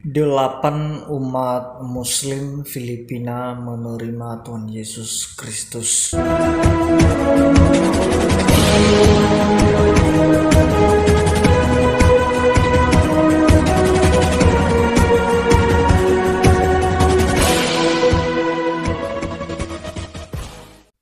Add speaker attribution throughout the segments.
Speaker 1: Delapan umat Muslim Filipina menerima Tuhan Yesus Kristus.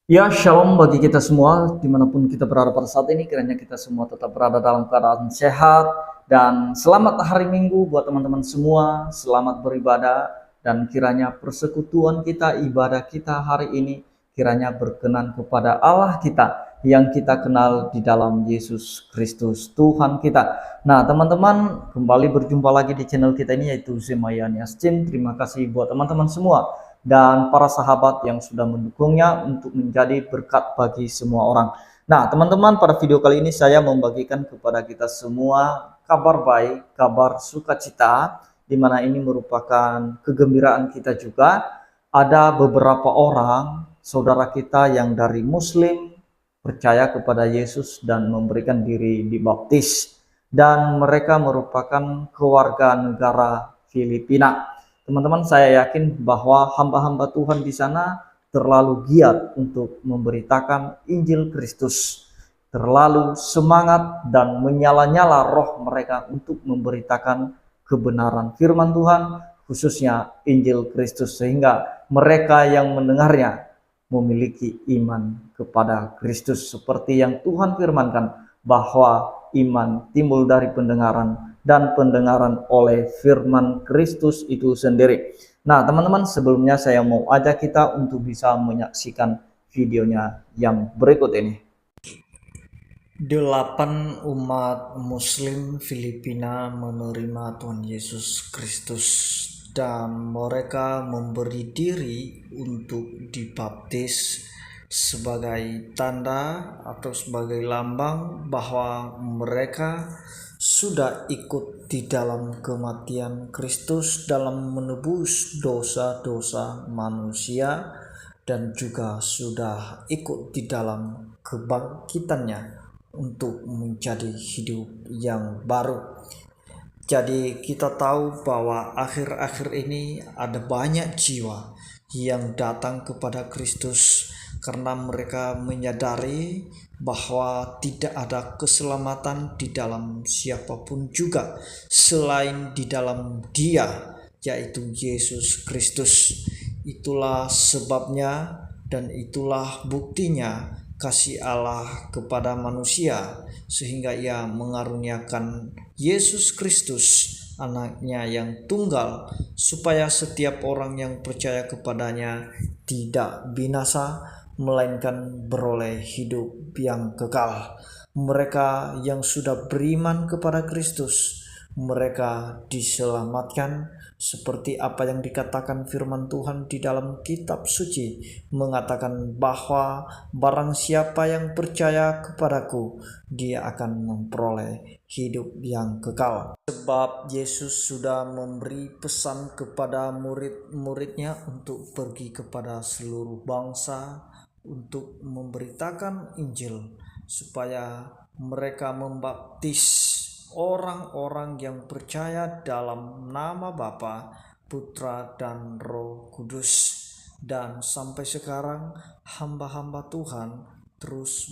Speaker 2: Ya, shalom bagi kita semua, dimanapun kita berada pada saat ini, kiranya kita semua tetap berada dalam keadaan sehat, dan selamat hari Minggu buat teman-teman semua, selamat beribadah, dan kiranya persekutuan kita, ibadah kita hari ini, kiranya berkenan kepada Allah kita, yang kita kenal di dalam Yesus Kristus, Tuhan kita. Nah, teman-teman, kembali berjumpa lagi di channel kita ini, yaitu Zemayan Yastin. Terima kasih buat teman-teman semua dan para sahabat yang sudah mendukungnya untuk menjadi berkat bagi semua orang. Nah, teman-teman, pada video kali ini saya membagikan kepada kita semua kabar baik, kabar sukacita, di mana ini merupakan kegembiraan kita juga. Ada beberapa orang, saudara kita yang dari Muslim, percaya kepada Yesus dan memberikan diri dibaptis. Dan mereka merupakan keluarga negara Filipina. Teman-teman, saya yakin bahwa hamba-hamba Tuhan di sana terlalu giat untuk memberitakan Injil Kristus, terlalu semangat dan menyala-nyala roh mereka untuk memberitakan kebenaran firman Tuhan, khususnya Injil Kristus, sehingga mereka yang mendengarnya memiliki iman kepada Kristus, seperti yang Tuhan firmankan bahwa iman timbul dari pendengaran dan pendengaran oleh firman Kristus itu sendiri. Nah, teman-teman, sebelumnya saya mau ajak kita untuk bisa menyaksikan videonya yang berikut ini.
Speaker 1: Delapan umat Muslim Filipina menerima Tuhan Yesus Kristus dan mereka memberi diri untuk dibaptis sebagai tanda atau sebagai lambang bahwa mereka sudah ikut di dalam kematian Kristus dalam menebus dosa-dosa manusia dan juga sudah ikut di dalam kebangkitannya untuk menjadi hidup yang baru. Jadi kita tahu bahwa akhir-akhir ini ada banyak jiwa yang datang kepada Kristus karena mereka menyadari bahwa tidak ada keselamatan di dalam siapapun juga selain di dalam Dia, yaitu Yesus Kristus. Itulah sebabnya dan itulah buktinya kasih Allah kepada manusia, sehingga Ia mengaruniakan Yesus Kristus, anaknya yang tunggal, supaya setiap orang yang percaya kepadanya tidak binasa, melainkan beroleh hidup yang kekal. Mereka yang sudah beriman kepada Kristus, mereka diselamatkan seperti apa yang dikatakan firman Tuhan di dalam kitab suci, mengatakan bahwa barang siapa yang percaya kepadaku, dia akan memperoleh hidup yang kekal. Sebab Yesus sudah memberi pesan kepada murid-muridnya untuk pergi kepada seluruh bangsa untuk memberitakan Injil, supaya mereka membaptis orang-orang yang percaya dalam nama Bapa, Putra, dan Roh Kudus. Dan sampai sekarang hamba-hamba Tuhan terus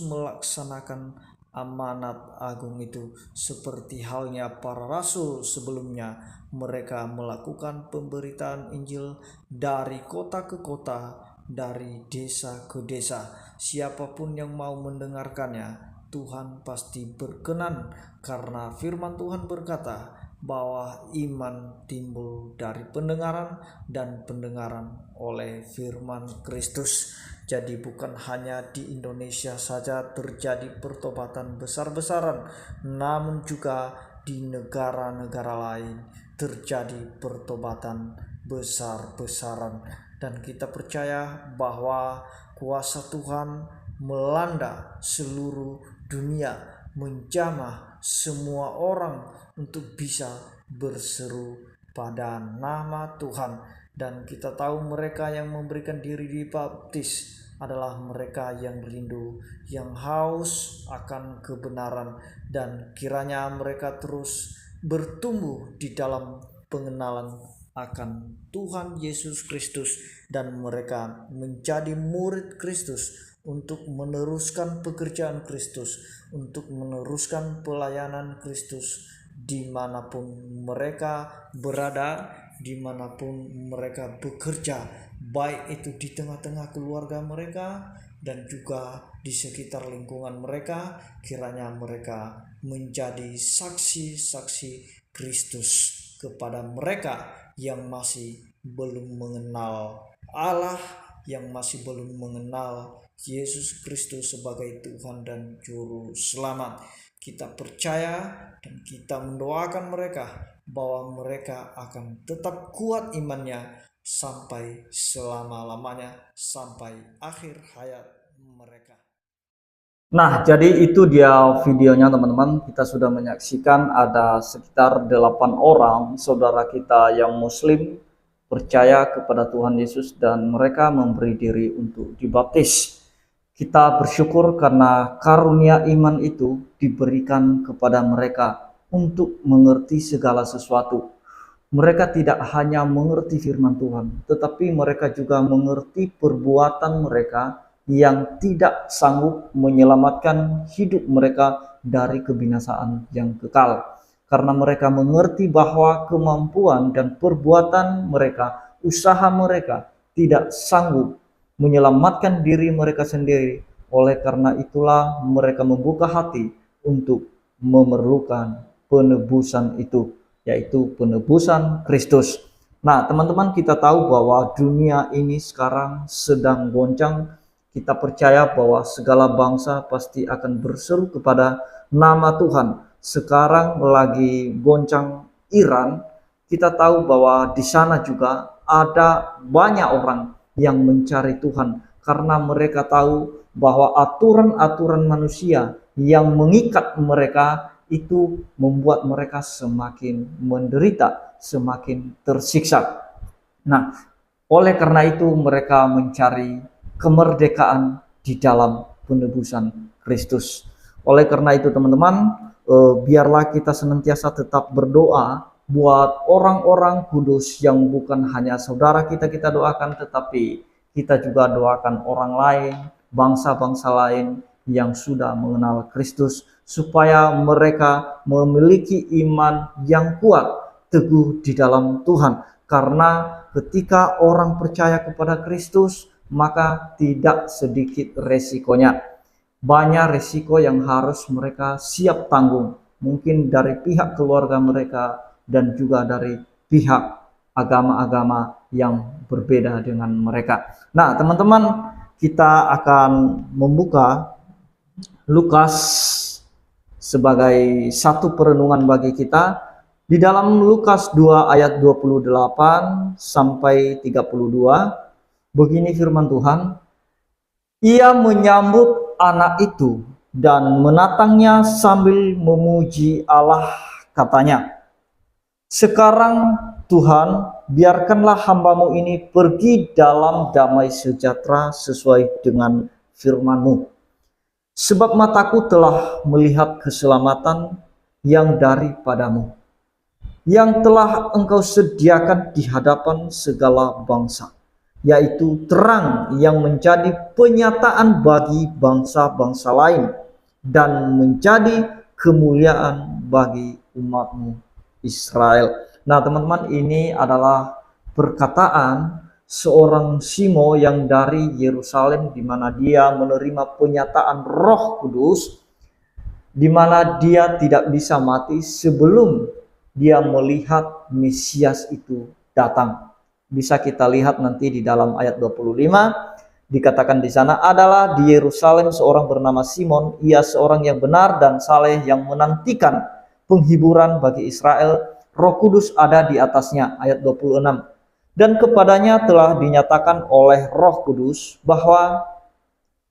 Speaker 1: melaksanakan amanat agung itu, seperti halnya para rasul sebelumnya. Mereka melakukan pemberitaan Injil dari kota ke kota, dari desa ke desa. Siapapun yang mau mendengarkannya, Tuhan pasti berkenan, karena firman Tuhan berkata bahwa iman timbul dari pendengaran dan pendengaran oleh firman Kristus. Jadi bukan hanya di Indonesia saja terjadi pertobatan besar-besaran, namun juga di negara-negara lain terjadi pertobatan besar-besaran. Dan kita percaya bahwa kuasa Tuhan melanda seluruh dunia, menjamah semua orang untuk bisa berseru pada nama Tuhan. Dan kita tahu mereka yang memberikan diri dibaptis adalah mereka yang rindu, yang haus akan kebenaran, dan kiranya mereka terus bertumbuh di dalam pengenalan akan Tuhan Yesus Kristus, dan mereka menjadi murid Kristus untuk meneruskan pekerjaan Kristus, untuk meneruskan pelayanan Kristus dimanapun mereka berada, dimanapun mereka bekerja, baik itu di tengah-tengah keluarga mereka dan juga di sekitar lingkungan mereka. Kiranya mereka menjadi saksi-saksi Kristus kepada mereka yang masih belum mengenal Allah, yang masih belum mengenal Yesus Kristus sebagai Tuhan dan Juru Selamat. Kita percaya dan kita mendoakan mereka bahwa mereka akan tetap kuat imannya sampai selama-lamanya, sampai akhir hayat mereka.
Speaker 2: Nah, jadi itu dia videonya teman-teman. Kita sudah menyaksikan ada sekitar 8 orang saudara kita yang muslim percaya kepada Tuhan Yesus dan mereka memberi diri untuk dibaptis. Kita bersyukur karena karunia iman itu diberikan kepada mereka untuk mengerti segala sesuatu. Mereka tidak hanya mengerti firman Tuhan, tetapi mereka juga mengerti perbuatan mereka yang tidak sanggup menyelamatkan hidup mereka dari kebinasaan yang kekal. Karena mereka mengerti bahwa kemampuan dan perbuatan mereka, usaha mereka tidak sanggup menyelamatkan diri mereka sendiri. Oleh karena itulah mereka membuka hati untuk memerlukan penebusan itu, yaitu penebusan Kristus. Nah, teman-teman, kita tahu bahwa dunia ini sekarang sedang goncang. Kita percaya bahwa segala bangsa pasti akan berseru kepada nama Tuhan. Sekarang lagi goncang Iran. Kita tahu bahwa di sana juga ada banyak orang yang mencari Tuhan karena mereka tahu bahwa aturan-aturan manusia yang mengikat mereka itu membuat mereka semakin menderita, semakin tersiksa. Nah, oleh karena itu mereka mencari kemerdekaan di dalam penebusan Kristus. Oleh karena itu teman-teman, biarlah kita senantiasa tetap berdoa buat orang-orang kudus yang bukan hanya saudara kita doakan, tetapi kita juga doakan orang lain, bangsa-bangsa lain yang sudah mengenal Kristus, supaya mereka memiliki iman yang kuat, teguh di dalam Tuhan. Karena ketika orang percaya kepada Kristus, maka tidak sedikit resikonya. Banyak resiko yang harus mereka siap tanggung, mungkin dari pihak keluarga mereka dan juga dari pihak agama-agama yang berbeda dengan mereka. Nah, teman-teman, kita akan membuka Lukas sebagai satu perenungan bagi kita. Di dalam Lukas 2 ayat 28 sampai 32, begini firman Tuhan, ia menyambut anak itu dan menatangnya sambil memuji Allah, katanya, sekarang Tuhan, biarkanlah hambamu ini pergi dalam damai sejahtera sesuai dengan firman-Mu. Sebab mataku telah melihat keselamatan yang daripadamu, yang telah Engkau sediakan di hadapan segala bangsa, yaitu terang yang menjadi penyataan bagi bangsa-bangsa lain dan menjadi kemuliaan bagi umat-Mu Israel. Nah, teman-teman, ini adalah perkataan seorang Simo yang dari Yerusalem, di mana dia menerima penyataan Roh Kudus, di mana dia tidak bisa mati sebelum dia melihat Mesias itu datang. Bisa kita lihat nanti di dalam ayat 25, dikatakan di sana, adalah di Yerusalem seorang bernama Simon, ia seorang yang benar dan saleh yang menantikan penghiburan bagi Israel. Roh Kudus ada di atasnya, ayat 26. Dan kepadanya telah dinyatakan oleh Roh Kudus bahwa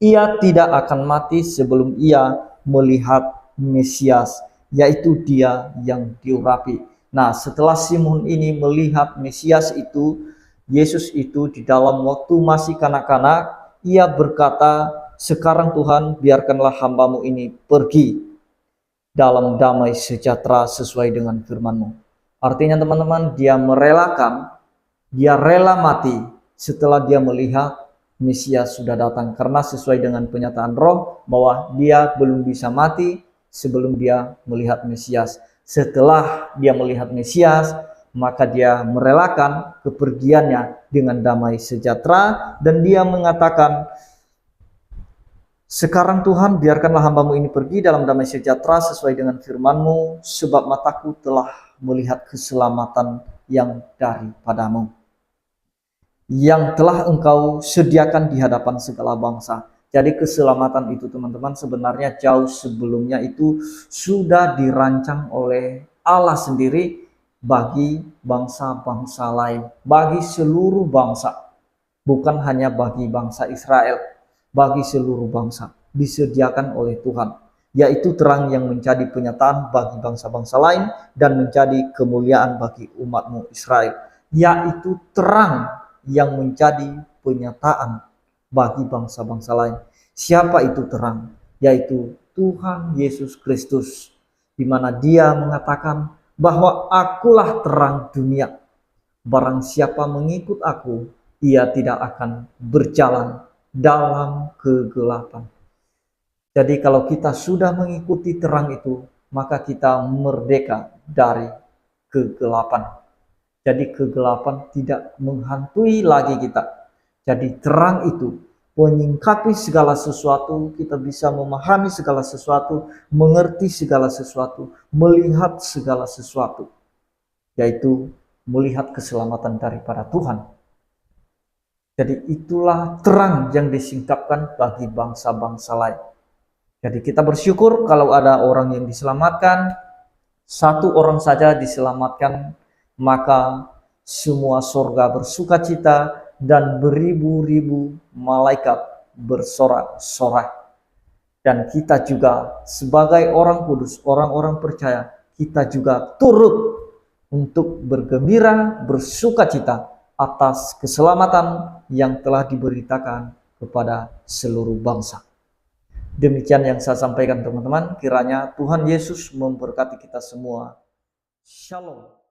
Speaker 2: ia tidak akan mati sebelum ia melihat Mesias, yaitu dia yang diurapi. Nah, setelah Simon ini melihat Mesias itu, Yesus itu di dalam waktu masih kanak-kanak, ia berkata, sekarang Tuhan, biarkanlah hambamu ini pergi. dalam damai sejahtera sesuai dengan firman-Mu. Artinya teman-teman, dia rela mati setelah dia melihat Mesias sudah datang, karena sesuai dengan penyataan Roh bahwa dia belum bisa mati sebelum dia melihat Mesias. Setelah dia melihat Mesias, maka dia merelakan kepergiannya dengan damai sejahtera, dan dia mengatakan, sekarang Tuhan, biarkanlah hamba-Mu ini pergi dalam damai sejahtera sesuai dengan firman-Mu, sebab mataku telah melihat keselamatan yang daripada-Mu, yang telah Engkau sediakan di hadapan segala bangsa. Jadi keselamatan itu teman-teman sebenarnya jauh sebelumnya itu sudah dirancang oleh Allah sendiri bagi bangsa-bangsa lain, bagi seluruh bangsa, bukan hanya bagi bangsa Israel, bagi seluruh bangsa disediakan oleh Tuhan, yaitu terang yang menjadi penyataan bagi bangsa-bangsa lain dan menjadi kemuliaan bagi umat-Mu Israel, yaitu terang yang menjadi penyataan bagi bangsa-bangsa lain. Siapa itu terang? Yaitu Tuhan Yesus Kristus, di mana Dia mengatakan bahwa Akulah terang dunia. Barang siapa mengikut Aku, ia tidak akan berjalan dalam kegelapan. Jadi kalau kita sudah mengikuti terang itu, maka kita merdeka dari kegelapan. Jadi kegelapan tidak menghantui lagi kita. Jadi terang itu menyingkapi segala sesuatu, kita bisa memahami segala sesuatu, mengerti segala sesuatu, melihat segala sesuatu, yaitu melihat keselamatan daripada Tuhan. Jadi itulah terang yang disingkapkan bagi bangsa-bangsa lain. Jadi kita bersyukur kalau ada orang yang diselamatkan, satu orang saja diselamatkan, maka semua surga bersukacita dan beribu-ribu malaikat bersorak-sorai. Dan kita juga sebagai orang kudus, orang-orang percaya, kita juga turut untuk bergembira, bersukacita atas keselamatan yang telah diberitakan kepada seluruh bangsa. Demikian yang saya sampaikan teman-teman, kiranya Tuhan Yesus memberkati kita semua. Shalom.